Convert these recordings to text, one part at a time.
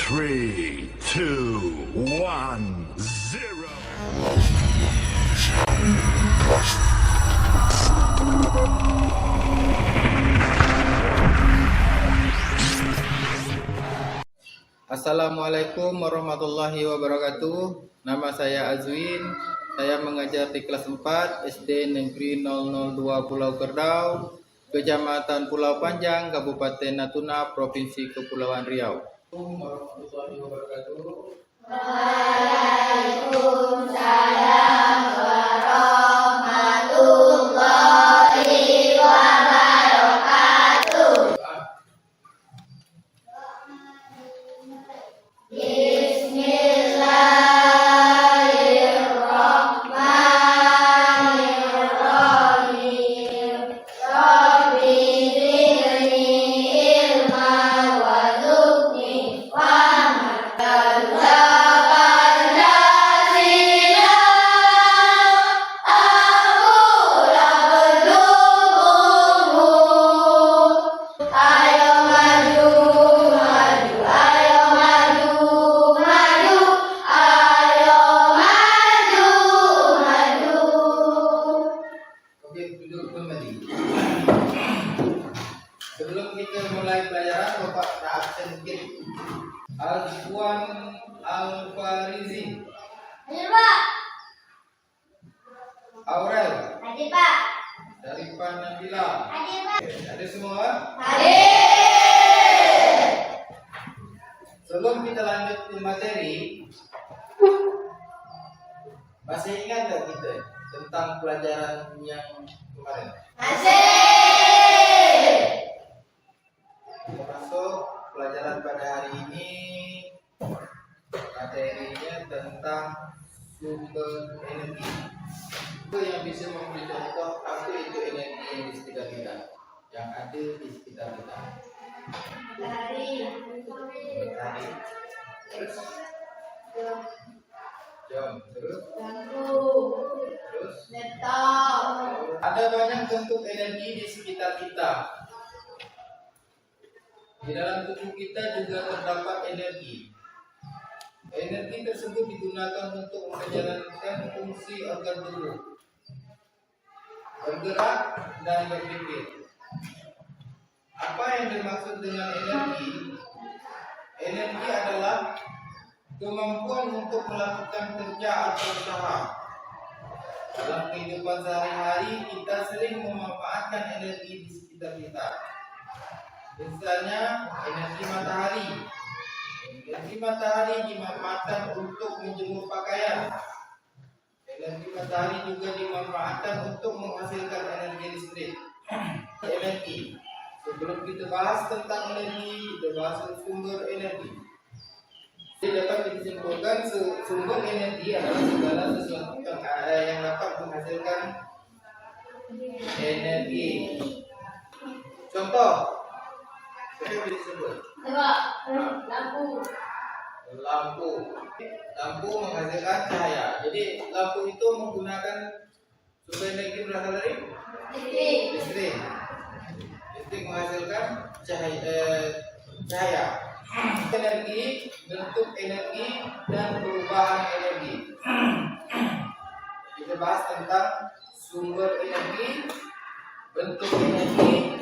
3, 2, 1, 0. Assalamualaikum warahmatullahi wabarakatuh. Nama saya Azwin. Saya mengajar di kelas 4 SD Negeri 002 Pulau Kerdau, Kecamatan Pulau Panjang, Kabupaten Natuna, Provinsi Kepulauan Riau. Assalamualaikum warahmatullahi wabarakatuh. Waalaikumsalam warahmatullahi wabarakatuh. Bismillahirrahmanirrahim. Rabbi zidni ilman warzuqni fahman. Sebelum kita mulai pelajaran, Bapak ada absen sedikit. Al-Ikhwan Al-Farizi, Hadir, Pak. Aurel, Hadir, Pak. Syarifah Nabila. Hadir, Pak. Ada semua? Hadir. Sebelum kita lanjut ke materi, masih ingat nggak kita tentang pelajaran yang kemarin? Masih. Kita masuk pelajaran pada hari ini. Materinya tentang sumber energi. Itu yang bisa memberi contoh apa itu energi yang di sekitar kita, yang ada di sekitar kita. Matahari. Terus jam, terus ada banyak bentuk energi di sekitar kita. Di dalam tubuh kita juga terdapat energi. Energi tersebut digunakan untuk menjalankan fungsi organ tubuh, bergerak dan berpikir. Apa yang dimaksud dengan energi? Energi adalah kemampuan untuk melakukan kerja atau usaha. Dalam kehidupan sehari-hari, kita sering memanfaatkan energi di sekitar kita. Misalnya, energi matahari. Energi matahari dimanfaatkan untuk menjemur pakaian. Energi matahari juga dimanfaatkan untuk menghasilkan energi listrik. Energi. Sebelum kita bahas tentang energi, kita bahas sumber energi. Jadi dapat disimpulkan sumber energi adalah segala sesuatu yang dapat menghasilkan energi. Contoh, saya disebut lampu menghasilkan cahaya. Jadi lampu itu menggunakan sumber energi berasal dari listrik. Listrik menghasilkan cahaya. Energi, bentuk energi, dan perubahan energi. Kita bahas tentang sumber energi, bentuk energi,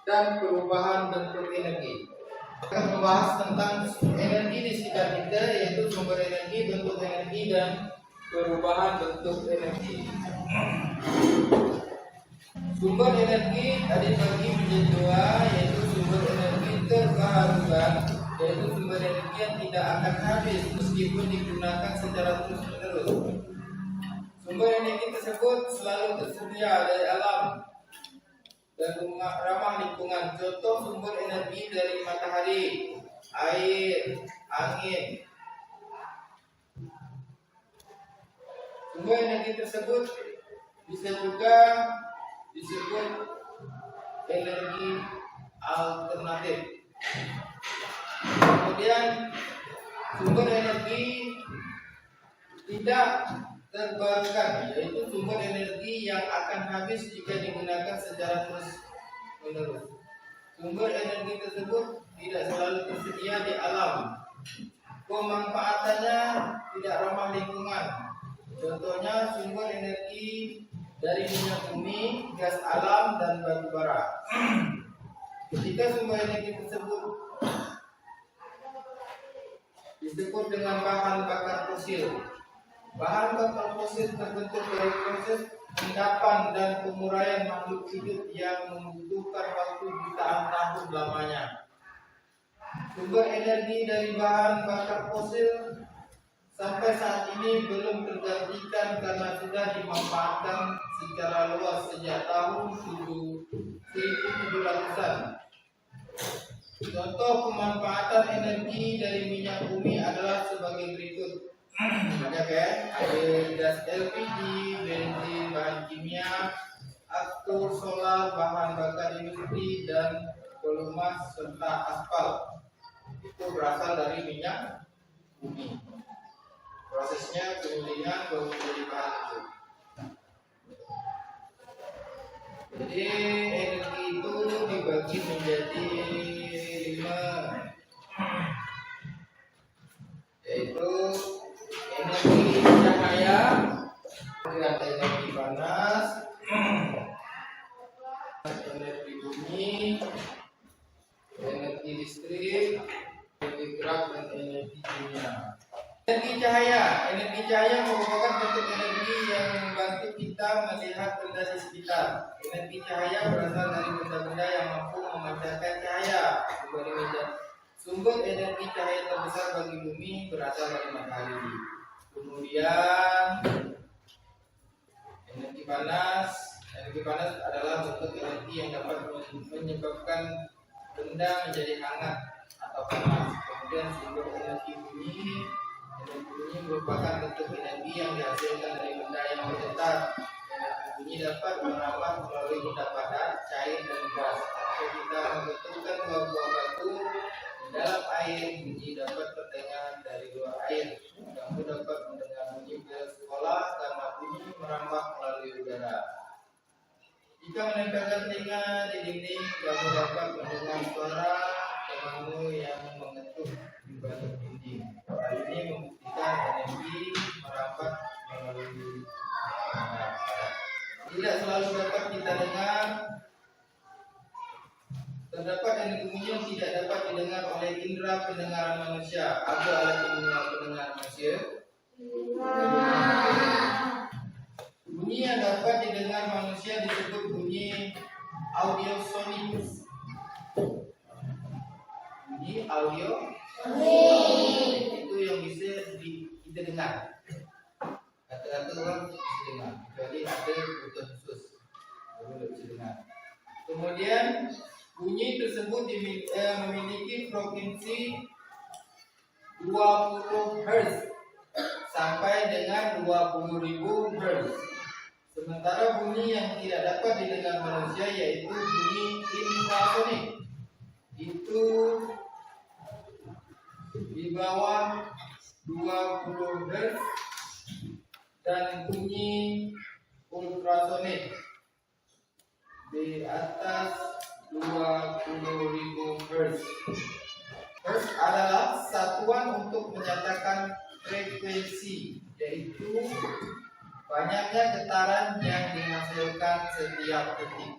dan perubahan bentuk energi. Kita membahas tentang energi di sekitar kita, yaitu sumber energi, bentuk energi, dan perubahan bentuk energi. Sumber energi ada dibagi menjadi dua, yaitu sumber energi terbarukan, yaitu sumber energi yang tidak akan habis meskipun digunakan secara terus-menerus. Sumber energi tersebut selalu tersedia dari alam dan ramah lingkungan. Contoh sumber energi dari matahari, air, angin. Sumber energi tersebut bisa juga disebut energi alternatif. Kemudian sumber energi tidak terbarukan, yaitu sumber energi yang akan habis jika digunakan secara terus-menerus. Sumber energi tersebut tidak selalu tersedia di alam Pemanfaatannya tidak ramah lingkungan. Contohnya sumber energi dari minyak bumi, gas alam, dan batu bara. Ketika sumber energi tersebut disebut dengan bahan bakar fosil. Bahan bakar fosil terbentuk dari proses endapan dan penguraian makhluk hidup yang membutuhkan waktu jutaan tahun lamanya. Sumber energi dari bahan bakar fosil sampai saat ini belum tergantikan karena sudah dimanfaatkan secara luas sejak tahun 1700-an. Contoh pemanfaatan energi dari minyak bumi adalah sebagai berikut. Banyak ya, ada gas LPG, bensin, bahan kimia, aktor solar, bahan bakar industri, dan pelumas serta aspal. Itu berasal dari minyak bumi. Prosesnya kemudian baru menjadi bahan itu. Jadi energi itu dibagi menjadi 5, yaitu energi cahaya, ada energi panas, energi bumi, energi listrik, energi gerak, dan energi kimia. Energi cahaya merupakan bentuk energi yang membantu kita melihat benda di sekitar. Energi cahaya berasal dari benda-benda yang mampu memancarkan cahaya. Sumber energi cahaya terbesar bagi bumi berasal dari matahari. Kemudian energi panas adalah bentuk energi yang dapat menyebabkan benda menjadi hangat atau panas. Kemudian sumber energi bumi merupakan bentuk energi yang dihasilkan dari benda yang bergetar. Energi bunyi dapat merambat melalui benda padat, cair, dan gas. Jika kita membentukkan dua buah batu di dalam air, bunyi dapat terdengar dari luar air. Kamu dapat mendengar bunyi bel sekolah karena bunyi merambat melalui udara. Jika menempelkan telinga di dinding, kamu dapat mendengar suara temanmu yang mengetuk di balik dinding. Hal ini membuktikan energi merambat melalui udara. Tidak selalu dapat kita dengar. Terdapat energi bunyi yang tidak dapat didengar oleh indera pendengaran manusia. Apa alat indera pendengaran manusia? Bunyi yang dapat didengar manusia disebut bunyi audiosonik. Bunyi audiosonik itu yang bisa kita dengar. Kata-kata orang bisa dengar, kecuali ada kebutuhan khusus baru bisa dengar. Kemudian bunyi tersebut memiliki frekuensi 20 Hz sampai dengan 20.000 Hz. Sementara bunyi yang tidak dapat didengar manusia yaitu bunyi infrasonik. Itu di bawah 20 Hz dan bunyi ultrasonik di atas 20.000 Hz. Hertz adalah satuan untuk menyatakan frekuensi, yaitu banyaknya getaran yang dihasilkan setiap detik.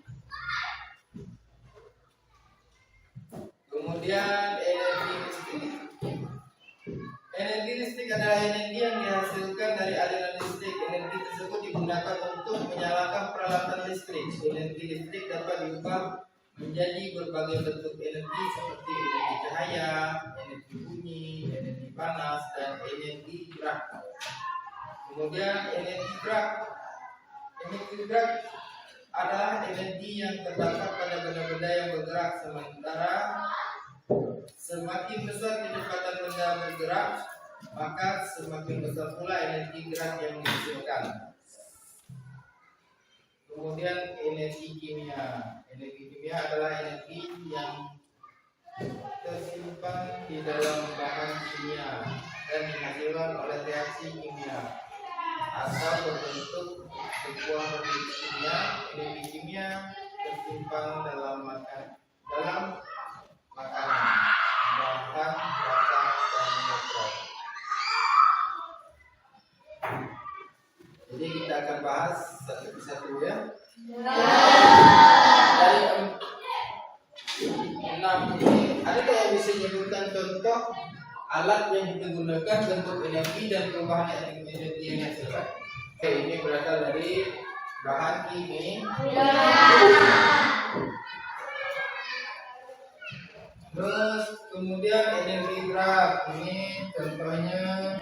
Kemudian energi listrik. Energi listrik adalah energi yang dihasilkan dari aliran listrik. Energi tersebut digunakan untuk menyalakan peralatan listrik. Energi listrik dapat diubah menjadi berbagai bentuk energi seperti energi cahaya, energi bunyi, energi panas, dan energi gerak. Kemudian energi gerak. Energi gerak adalah energi yang terdapat pada benda-benda yang bergerak, sementara semakin besar kecepatan benda bergerak, maka semakin besar pula energi gerak yang dihasilkan. Kemudian energi kimia. Energi kimia adalah energi yang tersimpan di dalam bahan kimia dan dihasilkan oleh reaksi kimia atau berbentuk sebuah reaksi kimia. Energi kimia tersimpan dalam makanan, bahan bakar, dan bahas satu persatu ya. Dari 6 ini, ada yang bisa menyebutkan contoh alat yang digunakan bentuk energi dan perubahan energi yang dihasilkan? Oke, ini berasal dari bahan kimia. Terus kemudian energi berat, ini contohnya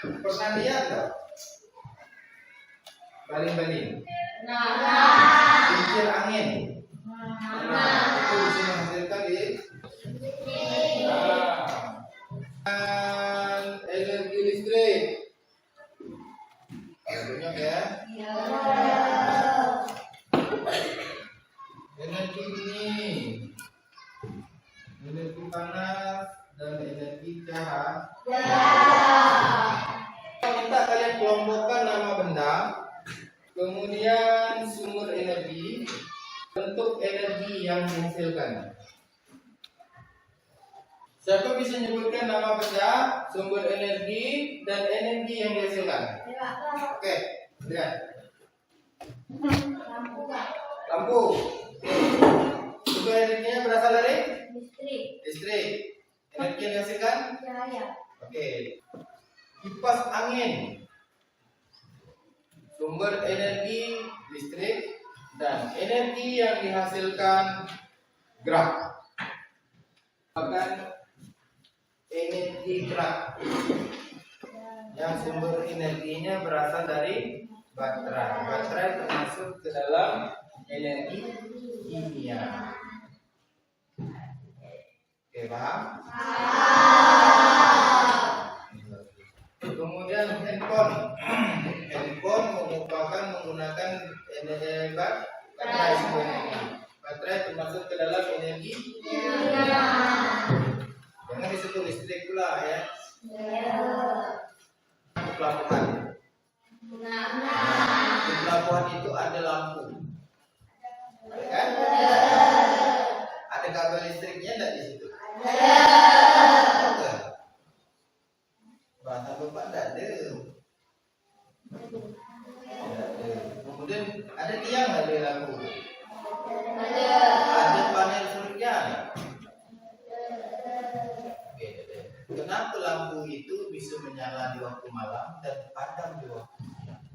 pernah lihat nggak? Baling-baling, kincir angin. Itu bisa menghasilkan di energi listrik. Banyak ya. Energi dingin, energi panas, dan energi cahaya. Minta kalian kelompokkan nama benda, kemudian sumber energi, bentuk energi yang dihasilkan. Siapa bisa menyebutkan nama benda, sumber energi, dan energi yang dihasilkan? Oke, lihat. Lampu. Sumber energinya berasal dari listrik. Energi yang dihasilkan? Oke. Kipas angin. Sumber energi listrik dan energi yang dihasilkan gerak. Bahkan energi gerak yang sumber energinya berasal dari baterai. Baterai termasuk ke dalam energi kimia. Oke, paham? Kemudian handphone. Handphone merupakan menggunakan energi baterai sebenarnya. Baterai termasuk ke dalam energi kimia. Jangan disebut listrik pula ya. Pelabuhan. Di pelabuhan itu ada lampu, ya kan? Ada kabel listriknya enggak di situ? Ada. Bahasa bapak enggak ada. Kemudian ada tiang enggak di lampu? Ada panel surya. Kenapa lampu itu bisa menyala di waktu malam dan padam di waktu siang?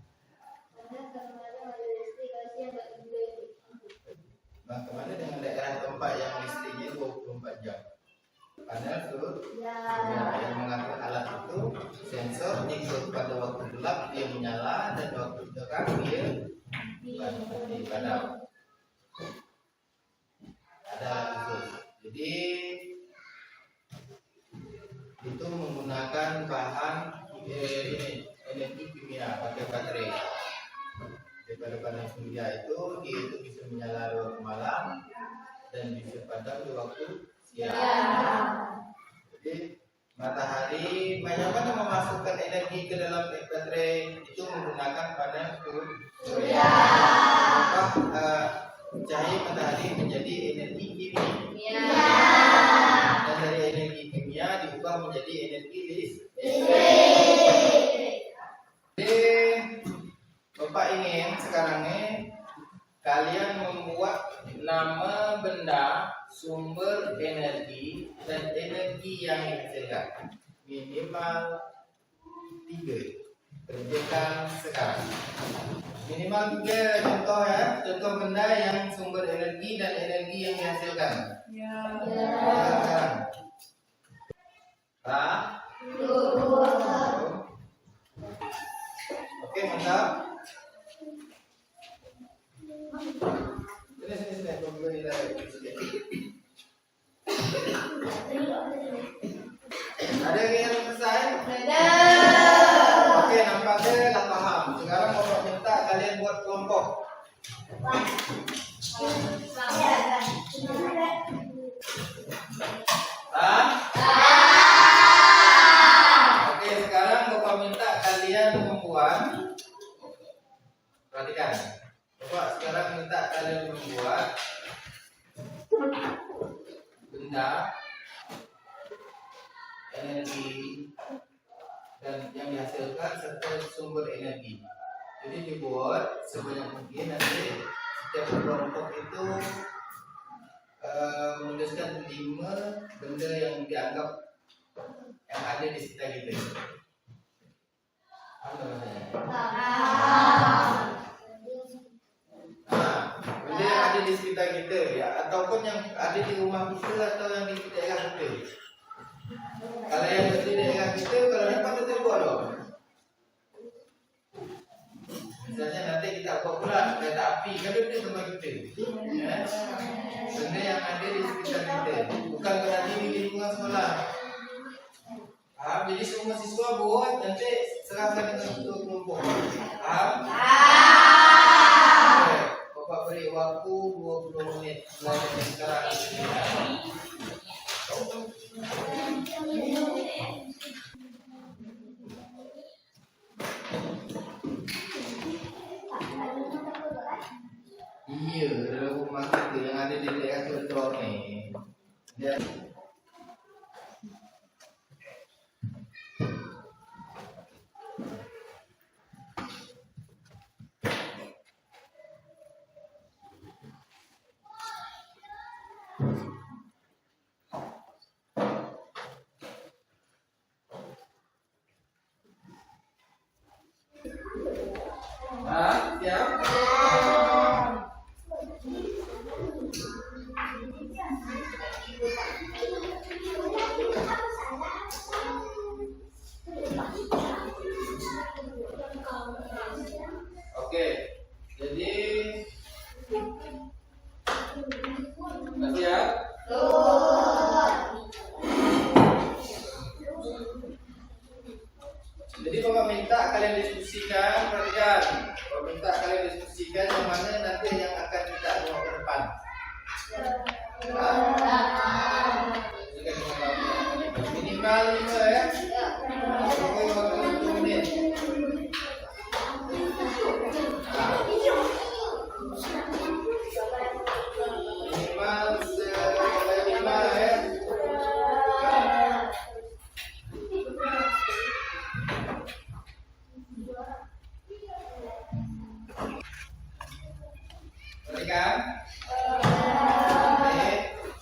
Bagaimana dengan daerah tempat yang listriknya 24 jam? Panel surya yang mengatur alat itu sensor, jika pada waktu gelap dia menyala dan waktu terang dia padam. Ada alat khusus. Jadi itu menggunakan bahan energi kimia pakai baterai. Daripada panel surya itu dia itu bisa menyala di waktu malam dan bisa padam di waktu siang. Jadi matahari banyak mana memasukkan energi ke dalam baterai itu menggunakan panel surya. Maka cahaya matahari menjadi energi kimia. Dan dari energi kimia diubah menjadi energi listrik. Jadi Bapak ingin sekarang ini kalian membuat nama benda, sumber energi, dan energi yang dihasilkan. Minimal 3. Kerjakan sekarang. Minimal 3 contoh ya. Contoh benda yang sumber energi dan energi yang dihasilkan. Oke, mantap. Sini, ada yang selesai? Oke, nampaknya dah paham. Sekarang Bapak minta kalian buat kelompok. Oke, sekarang Bapak minta kalian membuat. Perhatikan. Bapak sekarang minta kalian membuat benda, energi, dan dan yang dihasilkan serta sumber energi. Jadi dibuat sebanyak mungkin nanti setiap kelompok itu menuliskan 5 benda yang dianggap yang ada di sekitar kita. Apa namanya? Benda yang ada di sekitar kita ya, ataupun yang ada di rumah kita atau yang di daerah kita. Kalau yang ada di daerah kita, kalau dapat kita buat dong. Misalnya nanti kita buat pula kereta api, kan itu di tempat kita. Ya. Benda yang ada di sekitar kita, bukan berarti di lingkungan sekolah. Jadi semua siswa buat nanti serahkan dengan ketua kelompok. Bapak beri waktu 20 menit mulai sekarang. Iya, dalam rumah kita yang ada di daerah Kedor nih. Dan oke, jadi masih ya? Jadi Bapak minta kalian diskusikan, perhatikan. Bapak minta kalian diskusikan yang mana nanti yang akan kita bawa ke depan. Minimal 5 ya. Pokoknya waktu 20 menit. Minimal 5 ya. Perhatikan. Oke,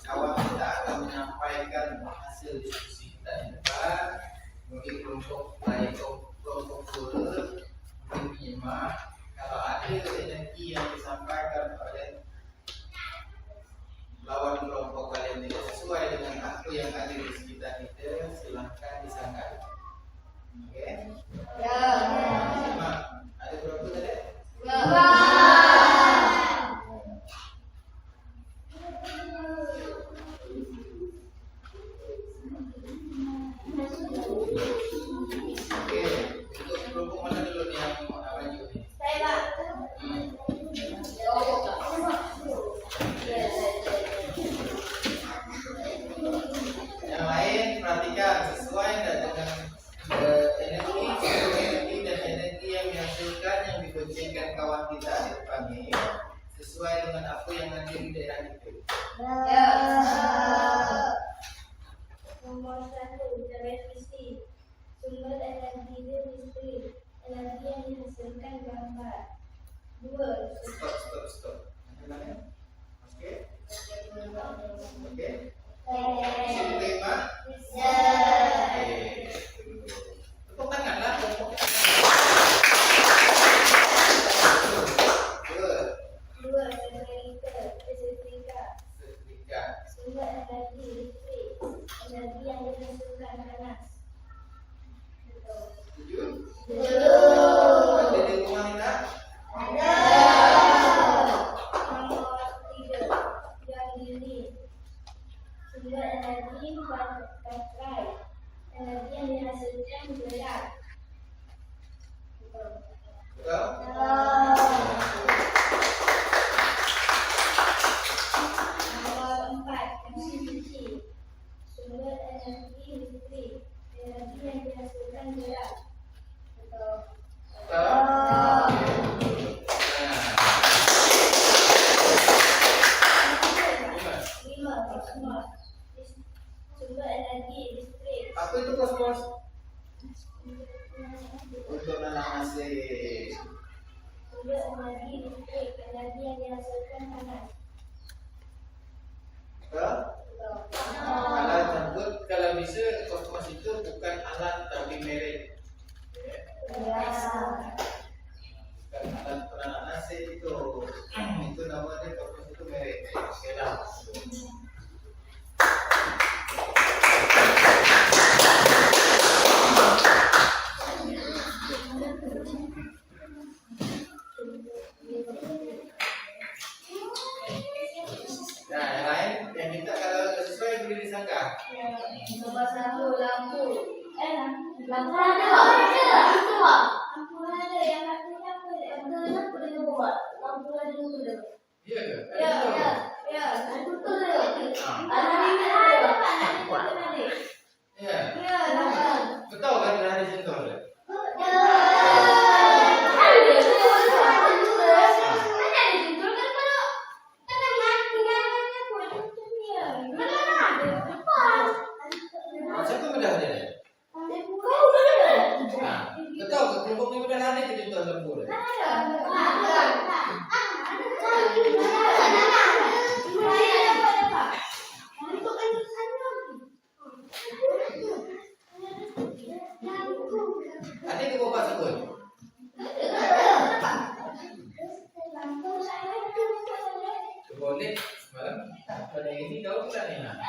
kawan kita akan menyampaikan hasil diskusi kita di depan. Mungkin kelompok lain, kelompok turut, mungkin menyimak. Kalau ada energi yang disampaikan oleh lawan kelompok kalian tidak sesuai dengan apa yang ada di sekitar kita, silahkan disangka. Oke? Simak. Ada berapa tadi? Oke, untuk kelompok mana dulu nih yang mau maju nih? Yang lain perhatikan sesuai nggak dengan energi dan energi yang dihasilkan yang diboncengkan kawan kita di depan ini sesuai dengan apa yang ada di daerah itu. Nomor 1, televisi. Sumber energi listrik. Energi yang dihasilkan gambar. 2. Stop. Gimana? Oke. Oke. Sini terima. Tepuk tangan lah. Dua. 2. Setrika. Sumber energi listrik. Energi yang dihasilkan panas. 7. Ada di rumah kita? Nomor 3, yang dingin. Sumber energi baterai. Energi yang dihasilkan gelap. Betul? Nomor 4, mesin cuci. Sumber energi listrik. Energi yang dihasilkan gelap. Betul. Sumber energi listrik. Apa itu kosmos? Untuk nanak nasi. Sumber energi listrik, energi yang dihasilkan panas. Alat tersebut kalau bisa kosmos itu bukan alat tapi merek. Bukan alat penanak nasi itu namanya kosmos itu merek. Oke lah. Nah, yang lain yang kita kalau sesuai boleh disangka. Nomor 1 lampu. Lampu ada. Lampu ada yang artinya apa? Lampu ada buat. Lampu ada dulu. Iya ke? Ya. Lampu tu ada. Ada ada. Iya. Ya, nampak. Betul kan ada di situ? Siapa mudah ada? Nah, betul ke kelompok ini mudah ada di situ lembu. Ada ke bapak sebut? Boleh semalam. Pada ini kau bukan ni nak.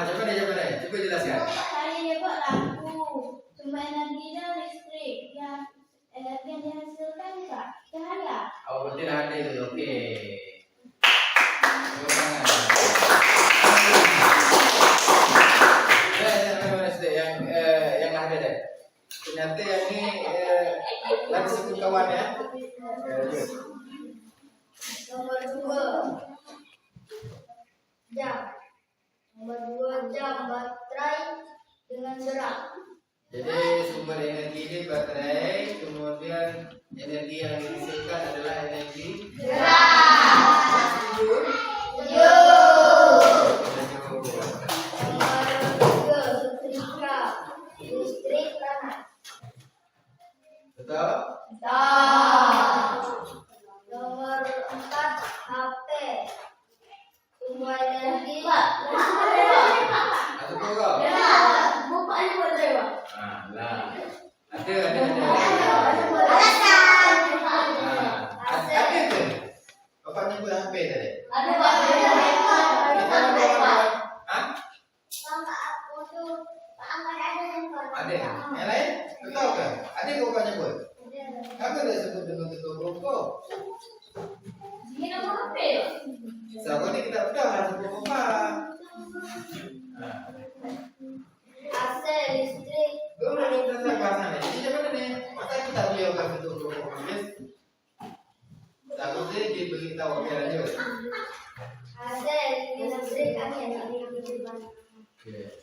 Coba deh. Cuba jelaskan. Saya dapat lampu. Sumber energinya listrik. Yang energi yang dihasilkan cahaya. Oh, betul ada itu. Okey. Tepuk tangan. Yang ada deh. Ternyata yang ni lagi sebut kawan ya. Nomor 2 jam. Nomor 2 jam baterai dengan gerak. Jadi sumber energi ini baterai, kemudian energi yang dihasilkan adalah energi Gerak. setuju? Setuju. Setuju. Nomor 3 setrika. Listrik panas. Betul? Nomor 4 HP. Sumber energi. Ada kau? Bukan ini baterai, Pak. Lah. Ada. Alasan. Ada ke? Bapak nyebut HP tadi. Ada Pak. Kita ada kawan. Hah? Ada. Yang lain? Betul ke? Ada ke bapak nyebut? Kamu dah sebut dengan ketua kelompok. Ini nomor HP. Sebab ni kita betul lah sebut bapak. AC listrik. Kau dah selesai bahasa ni. Jadi macam mana ni? Masa kita beliau kan ketua kelompok. Takut dia diberitahu ke radio. AC listrik kami yang Okey.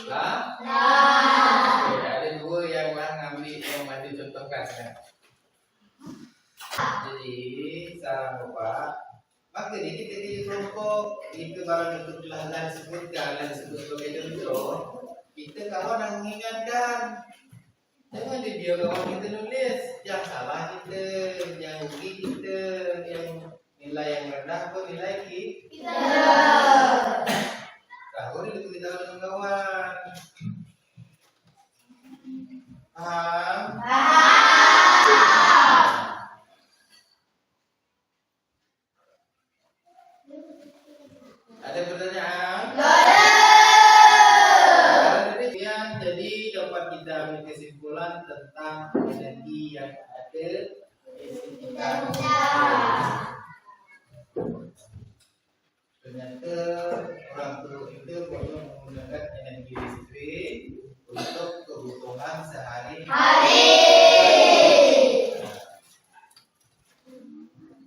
Lah? Okey, ada dua yang ambil yang maju contohkan sekarang. Jadi, saran bapak, maka ni kita di kelompok, itu barang itu telah disebutkan dan disebut sebagai contoh, kita kawan nak mengingatkan. Jangan dia biar kawan kita nulis, yang salah kita, yang rugi kita, yang nilai yang rendah pun nilai kita. Kau ni kita tahu dengan kawan. Faham? Ada pertanyaan? Demikian, jadi dapat kita ambil kesimpulan tentang energi yang ada di sekitar kita. Ternyata orang tua kita perlu menggunakan energi listrik untuk kebutuhan sehari-hari.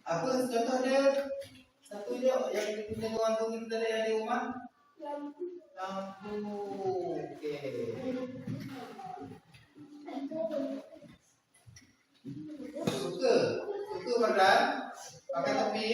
Apa contoh dia? Satu je yang kita gantung kita ada di rumah? Lampu. Okey. Suka? Suka badan? Pakai topi?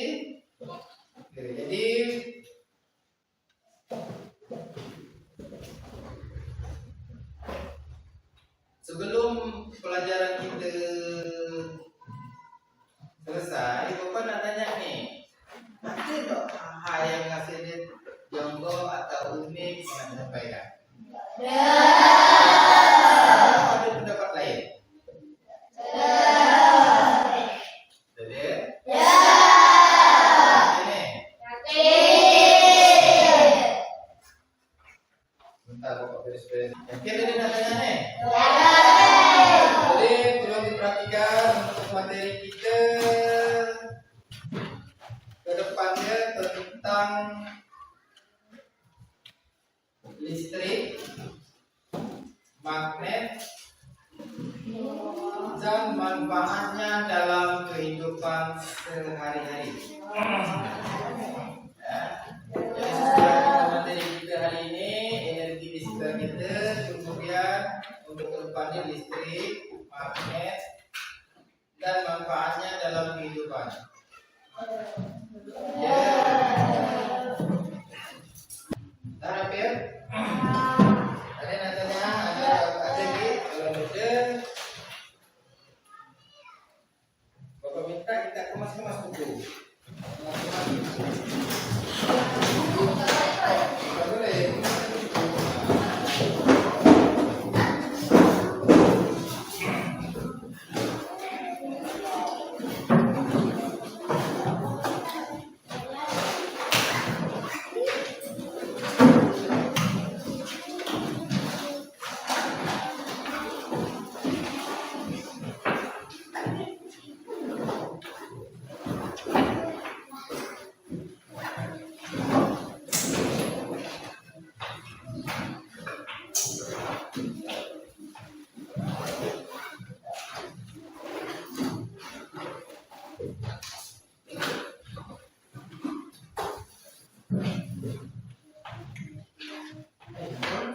materi kita ke depannya tentang listrik, magnet, dan manfaatnya dalam kehidupan sehari-hari. Jadi sesuai materi kita hari ini, energi listrik kita, kemudian untuk kedepannya listrik, magnet, dan manfaatnya dalam kehidupan. Ya. Harap ya. Ada nadanya, ada di kalau ada. Bapak minta kita kemas-kemas buku.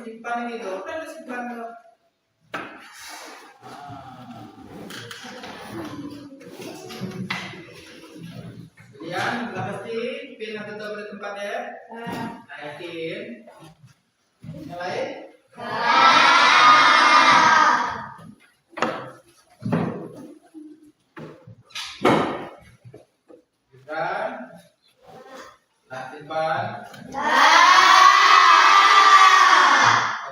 Simpan ini tuh, kan simpan tuh. Kemudian sudah pasti pin atau pada tempatnya. Naikin. Yang lain? Simpan. Nah, simpan.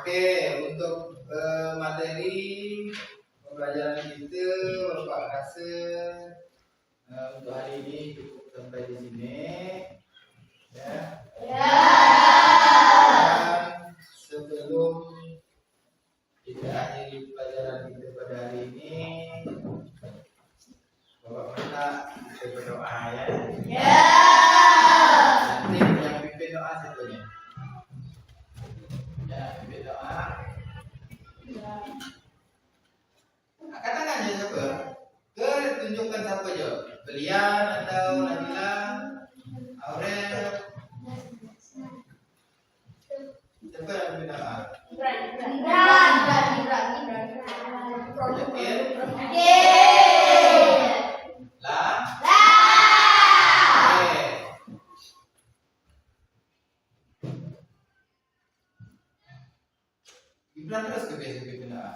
Oke, untuk materi pembelajaran kita, Bapak rasa untuk hari ini cukup sampai di sini. Ya. Dan sebelum kita akhiri pelajaran kita pada hari ini, Bapak minta kita berdoa ya. Nanti yang pimpin doa satunya. Ya, berdoa. Katakan aja siapa? Tunjukkan siapa aja. Belian atau Nabila, Aurel. Siapa yang berdoa? Gibran terus ke biasa berdoa.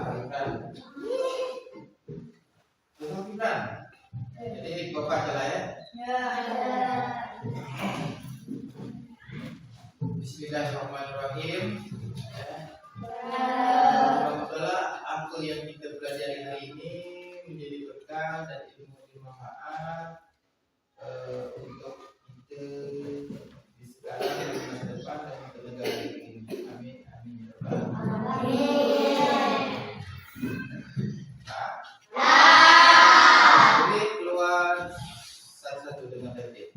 Gibran. Betul Gibran. Jadi Bapak salah ya. Bismillahirrahmanirrahim. Semoga apa yang kita pelajari hari ini menjadi berkah dan ilmu bermanfaat untuk kita di sekarang dan di masa depan dan untuk negara ini. Amin. Amin. Jadi keluar satu-satu dengan tertib.